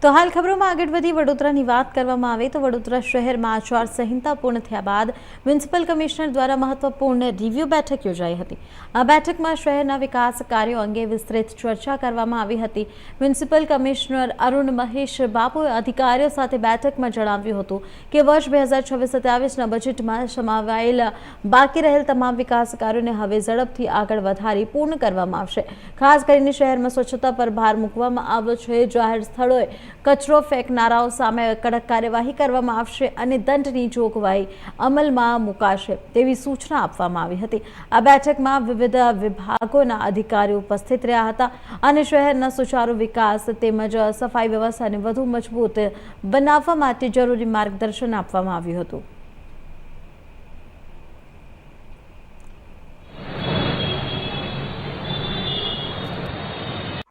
તો હાલ ખબરોમાં આગળ વધી વડોદરાની વાત કરવામાં આવે તો વડોદરા શહેરમાં આચારસંહિતા પૂર્ણ થયા બાદ મ્યુનિસિપલ કમિશનર દ્વારા મહત્વપૂર્ણ રિવ્યુ બેઠક યોજાઈ હતી। આ બેઠકમાં શહેરના વિકાસ કાર્યો અંગે વિસ્તૃત ચર્ચા કરવામાં આવી હતી। મ્યુનિસિપલ કમિશનર અરુણ મહેશ બાબુએ અધિકારીઓ સાથે બેઠકમાં જણાવ્યું હતું કે વર્ષ 2026-27ના બજેટમાં સમાવાયેલા બાકી રહેલ તમામ વિકાસ કાર્યોને હવે ઝડપથી આગળ વધારી પૂર્ણ કરવામાં આવશે। ખાસ કરીને શહેરમાં સ્વચ્છતા પર ભાર મૂકવામાં આવ્યો છે। જાહેર સ્થળોએ કચરો ફેંકનારાઓ સામે કડક કાર્યવાહી કરવામાં આવશે અને દંડની જોગવાઈ અમલમાં મુકાશે તેવી સૂચના આપવામાં આવી હતી। આ બેઠકમાં વિવિધ વિભાગોના અધિકારીઓ ઉપસ્થિત રહ્યા હતા અને શહેરના સુચારુ વિકાસ તેમજ સફાઈ વ્યવસ્થાને વધુ મજબૂત બનાવવા માટે જરૂરી માર્ગદર્શન આપવામાં આવ્યું હતું।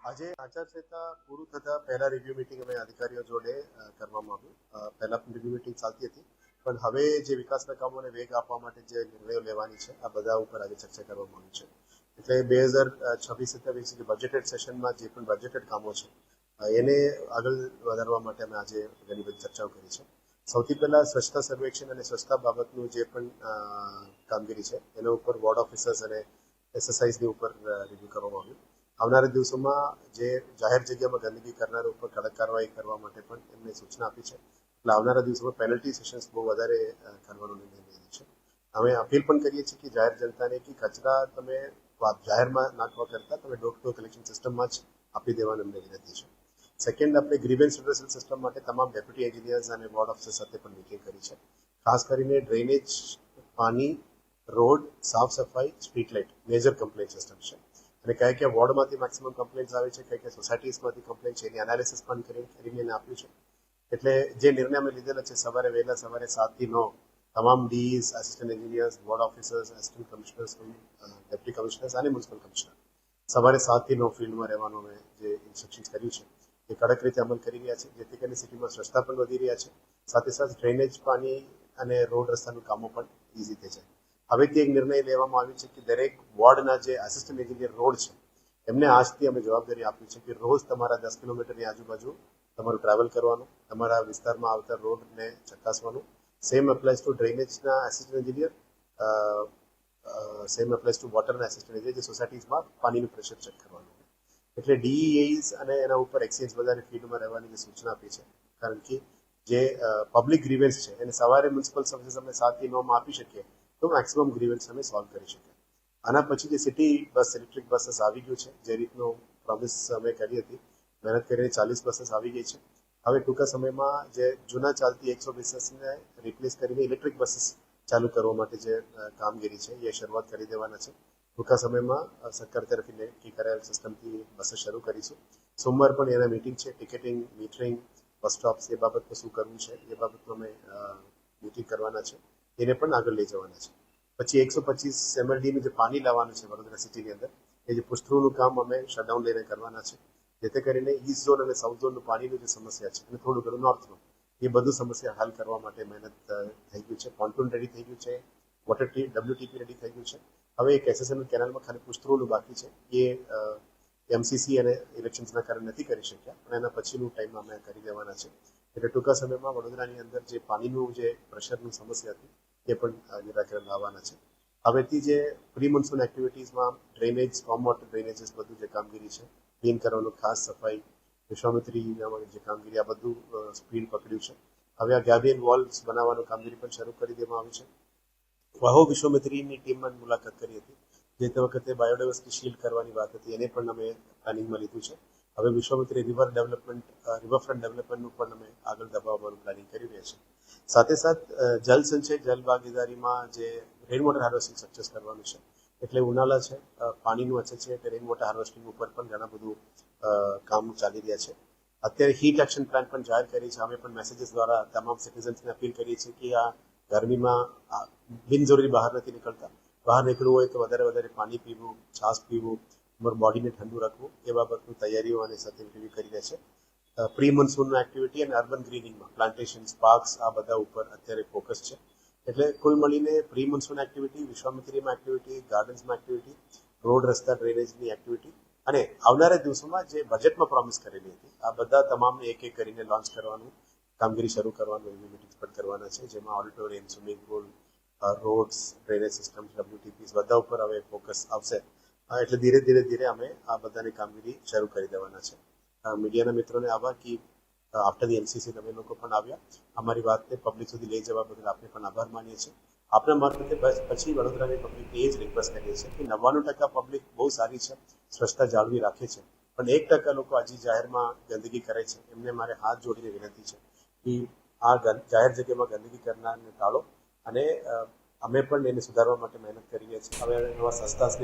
આજે આચારસંહિતા પૂરું થતા પહેલા રિવ્યુ મીટિંગ અમે અધિકારીઓ જોડે કરવામાં આવ્યું। પહેલા રિવ્યુ મીટિંગ ચાલતી હતી, પણ હવે જે વિકાસના કામોને વેગ આપવા માટે જે નિર્ણયો લેવાની છે આ બધા ઉપર આજે ચર્ચા કરવામાં આવી છે। એટલે 2026-27 જે બજેટેડ સેશનમાં જે પણ બજેટેડ કામો છે એને આગળ વધારવા માટે અમે આજે ઘણી બધી ચર્ચાઓ કરી છે। સૌથી પહેલા સ્વચ્છતા સર્વેક્ષણ અને સ્વચ્છતા બાબતનું જે પણ કામગીરી છે એના ઉપર વોર્ડ ઓફિસર્સ અને એસએસઆઈસની ઉપર રિવ્યુ કરવામાં આવ્યું। આવનારા દિવસોમાં જે જાહેર જગ્યામાં ગંદકી કરનારા ઉપર કડક કાર્યવાહી કરવા માટે પણ એમને સૂચના આપી છે। એટલે આવનારા દિવસોમાં પેનલ્ટી સેશન્સ બહુ વધારે કરવાનો નિર્ણય લીધો છે। અમે અપીલ પણ કરીએ છીએ કે જાહેર જનતાને કે કચરા તમે જાહેરમાં નાખવા કરતાં તમે ડોર ટુ ડોર કલેક્શન સિસ્ટમમાં જ આપી દેવાની અમને વિનંતી છે। સેકન્ડ, આપણે ગ્રીવન્સ રિડ્રેસલ સિસ્ટમ માટે તમામ ડેપ્યુટી એન્જિનિયર્સ અને વોર્ડ ઓફિસર સાથે પણ મીટિંગ કરી છે। ખાસ કરીને ડ્રેનેજ, પાણી, રોડ, સાફ સફાઈ, street light major complaint system છે અને કયા વોર્ડમાંથી મેક્સિમમ કમ્પ્લેન્ટ્સ આવે છે, કયા સોસાયટીઝમાંથી કમ્પ્લેન્ટ છે એની એનાલિસિસ પણ કરીને એને આપ્યું છે। એટલે જે નિર્ણય અમે લીધેલા છે વહેલા સવારે 7 થી 9 તમામ DEs, assistant engineers, ward officers, assistant commissioners, deputy commissioners અને મ્યુનિસિપલ કમિશનર સવારે 7 થી 9 ફિલ્ડમાં રહેવાનું અમે જે ઇન્સ્ટ્રક્શન્સ કર્યું છે એ કડક રીતે અમલ કરી રહ્યા છે, જેથી કરીને સિટીમાં સ્વચ્છતા પણ વધી રહ્યા છે, સાથે સાથે ડ્રેનેજ, પાણી અને રોડ રસ્તાનું કામો પણ ઇઝી થઈ જાય। હવેથી એક નિર્ણય લેવામાં આવ્યો છે કે દરેક વોર્ડના જે આસિસ્ટન્ટ એન્જિનિયર રોડ છે એમને આજથી અમે જવાબદારી આપી છે કે રોજ તમારા 10 કિલોમીટરની આજુબાજુ તમારું ટ્રાવેલ કરવાનું, તમારા વિસ્તારમાં આવતા રોડને ચકાસવાનું। સેમ એપ્લાઇઝ ટુ ડ્રેનેજના assistant engineer, same applies to વોટરના આસિસ્ટન્ટ એન્જિનિયર જે સોસાયટીઝમાં પાણીનું પ્રેશર ચેક કરવાનું। એટલે ડીઈએઈસ અને એના ઉપર એક્સચેન્જ બધાની ફીલ્ડમાં રહેવાની જે સૂચના આપી છે, કારણ કે જે પબ્લિક ગ્રીવન્સ છે એને સવારે મ્યુનિસિપલ સર્વિસીસ અમે 7 થી 9 આપી શકીએ તો મેક્સિમમ ગ્રીવન્સ અમે સોલ્વ કરી શકીએ। આના પછી જે સિટી બસ ઇલેક્ટ્રિક બસીસ આવી ગયું છે, જે રીતનો પ્રોમિસ અમે કરી હતી, મહેનત કરીને 40 બસીસ આવી ગઈ છે। હવે ટૂંકા સમયમાં જે જૂના ચાલતી 120 બસને રિપ્લેસ કરીને ઇલેક્ટ્રિક બસીસ ચાલુ કરવા માટે જે કામગીરી છે એ શરૂઆત કરી દેવાના છે। ટૂંકા સમયમાં સરકાર તરફથી નક્કી કરાયેલ સિસ્ટમથી બસો શરૂ કરીશું। સોમવાર પણ એના મીટિંગ છે, ટિકિટિંગ, મીટરિંગ, બસ સ્ટોપ્સ એ બાબતમાં શું કરવું છે એ બાબતમાં અમે મીટિંગ કરવાના છે, એને પણ આગળ લઈ જવાના છે। પછી 125 MLDનું જે પાણી લાવવાનું છે વડોદરા સિટીની અંદર, એ જે પુષ્કળનું કામ અમે શટડાઉન લઈને કરવાના છે, જેથી કરીને ઈસ્ટ ઝોન અને સાઉથ ઝોનનું પાણીનું જે સમસ્યા છે અને થોડું ઘણું નોર્થનું એ બધું સમસ્યા હલ કરવા માટે મહેનત થઈ ગયું છે। પોન્ટૂન રેડી થઈ ગયું છે, વોટર WTP રેડી થઈ ગયું છે। હવે એક SSML કેનાલમાં ખાલી પુષ્કળનું બાકી છે, એ MCC અને ઇલેક્શન્સના કારણે નથી કરી શક્યા, પણ એના પછીનું ટાઈમમાં અમે કરી દેવાના છે। એટલે ટૂંકા સમયમાં વડોદરાની અંદર જે પાણીનું જે પ્રેશરની સમસ્યા હતી એ પણ નિરાકરણ લાવવાના છે। હવેથી જે પ્રી મોન્સૂન એક્ટિવિટીઝમાં ડ્રેનેજ, સ્ટોર્મ વોટર ડ્રેનેજીસ બધું જે કામગીરી છે, ક્લીન કરવાનું, ખાસ સફાઈ, વિશ્વામિત્રીના જે કામગીરી, આ બધું સ્પીડ પકડ્યું છે। હવે આ ગેબિયન વોલ્સ બનાવવાનું કામગીરી પણ શરૂ કરી દેવામાં આવી છે। વાહો વિશ્વામિત્રીની ટીમમાં મુલાકાત કરી હતી, જે તે વખતે બાયોડાયવર્સિટી શીલ્ડ કરવાની વાત હતી, એને પણ અમે પ્લાનિંગમાં લીધું છે। હવે વિશ્વામિત્રી રિવરફ્રન્ટ ડેવલપમેન્ટનું પણ અમે આગળ દબાવવાનું પ્લાનિંગ કરી રહ્યા છીએ। સાથે સાથ જલ સંચય, જલ ભાગીદારીમાં જે રેઇન વોટર હાર્વેસ્ટિંગ સ્ટ્રક્ચર્સ કરવાનું છે, એટલે ઉનાળા છે, પાણીનું અછત છે, એટલે રેઇન વોટર હાર્વેસ્ટિંગ ઉપર પણ ઘણા બધું કામ ચાલી રહ્યા છે। અત્યારે હીટ એક્શન પ્લાન પણ જાહેર કરી છે। અમે પણ મેસેજીસ દ્વારા તમામ સિટીઝન્સને અપીલ કરીએ છીએ કે આ ગરમીમાં બિનજરૂરી બહાર નથી નીકળતા, બહાર નીકળવું હોય તો વધારે પાણી પીવું, છાશ પીવું, તમારું બોડીને ઠંડુ રાખવું, એ બાબતની તૈયારીઓ અને સાથે રિવ્યુ કરી રહ્યા છે। પ્રી મોન્સૂનની એક્ટિવિટી અને અર્બન ગ્રીનિંગમાં પ્લાન્ટેશન્સ, પાર્ક્સ, આ બધા ઉપર અત્યારે ફોકસ છે। એટલે કુલ મળીને પ્રી મોન્સૂન એક્ટિવિટી, વિશ્વામિત્રીમાં એક્ટિવિટી, ગાર્ડન્સમાં એક્ટિવિટી, રોડ, રસ્તા, ડ્રેનેજની એક્ટિવિટી અને આવનારા દિવસોમાં જે બજેટમાં પ્રોમિસ કરેલી હતી આ બધા તમામને એક એક કરીને લોન્ચ કરવાનું કામગીરી શરૂ કરવાનું એવી મિટિંગ્સ પણ કરવાના છે, જેમાં auditorium, swimming pool, rods, drainage system, WTPs બધા ઉપર હવે ફોકસ આવશે. એટલે ધીરે અમે આ બધાની કામગીરી શરૂ કરી દેવાના છે. મીડિયાના મિત્રોને આભાર કે આફ્ટર ધી એમસીસી તમે લોકો પણ આવ્યા, અમારી વાતને પબ્લિક સુધી લઈ જવા બદલ આપને પણ આભાર માનીએ છીએ. આપણા મારફતે પછી વડોદરાની પબ્લિકને એ જ રિક્વેસ્ટ કરીએ છીએ કે 99% પબ્લિક બહુ સારી છે, સ્વચ્છતા જાળવી રાખે છે, પણ 1% લોકો હજી જાહેરમાં ગંદકી કરે છે. એમને મારે હાથ જોડીને વિનંતી છે કે આ જાહેર જગ્યામાં ગંદકી કરનારને ટાળો, અને અમે પણ એને સુધારવા માટે મહેનત કરીએ છીએ. હવે નવા સંસ્થાને